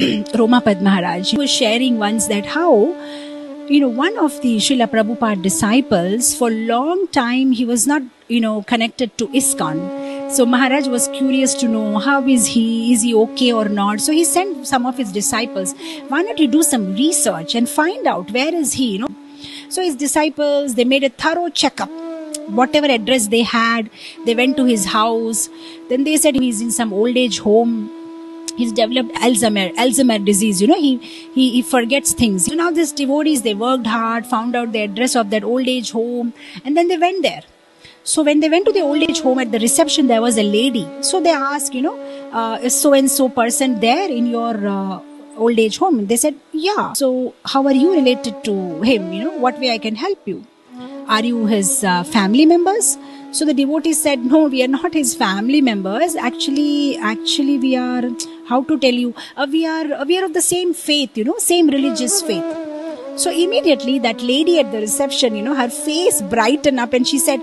Romapad Maharaj. He was sharing once that how, one of the Srila Prabhupada disciples, for a long time, he was not, connected to ISKCON. So Maharaj was curious to know, how is he okay or not? So he sent some of his disciples, why not you do some research and find out where is he, So his disciples, they made a thorough checkup. Whatever address they had, they went to his house. Then they said he's in some old age home. He's developed Alzheimer disease, he forgets things. So now these devotees, they worked hard, found out the address of that old age home, and then they went there. So when they went to the old age home, at the reception, there was a lady. So they asked, is so-and-so person there in your old age home? And they said, yeah. So how are you related to him? What way I can help you? Are you his family members? So the devotees said, no, we are not his family members. Actually, we are, how to tell you, we are of the same faith, same religious faith. So immediately that lady at the reception, her face brightened up and she said,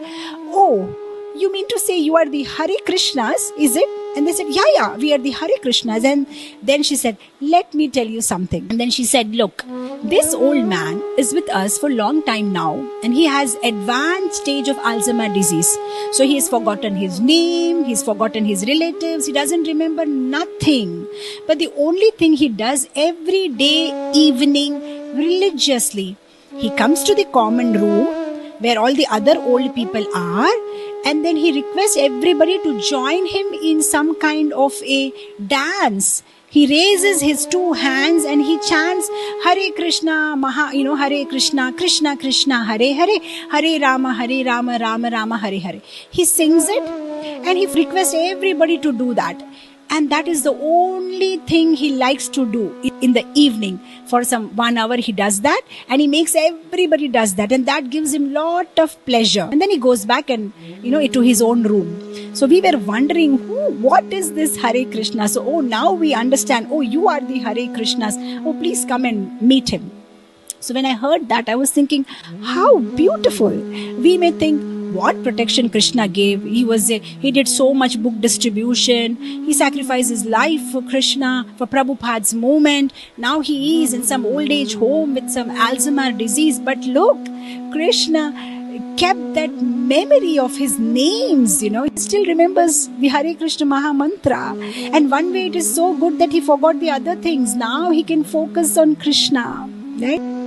oh, you mean to say you are the Hare Krishnas, is it? And they said, yeah, we are the Hare Krishnas. And then she said, let me tell you something. And then she said, look, this old man is with us for a long time now, and he has advanced stage of Alzheimer's disease. So he has forgotten his name, he's forgotten his relatives, he doesn't remember nothing. But the only thing he does every day, evening, religiously, he comes to the common room where all the other old people are, and then he requests everybody to join him in some kind of a dance. He raises his two hands and he chants Hare Krishna, Hare Krishna, Krishna Krishna, Hare Hare, Hare Rama, Rama Rama, Hare Hare. He sings it and he requests everybody to do that. And that is the only thing he likes to do in the evening. For some 1 hour he does that, and he makes everybody does that, and that gives him lot of pleasure. And then he goes back and to his own room. So we were wondering, what is this Hare Krishna? So now we understand. You are the Hare Krishnas. Please come and meet him. So when I heard that, I was thinking, how beautiful. We may think, what protection Krishna gave. He did so much book distribution. He sacrificed his life for Krishna, for Prabhupada's movement. Now he is in some old age home with some Alzheimer's disease. But look, Krishna kept that memory of his names, He still remembers the Hare Krishna Maha Mantra. And one way it is so good that he forgot the other things. Now he can focus on Krishna, right?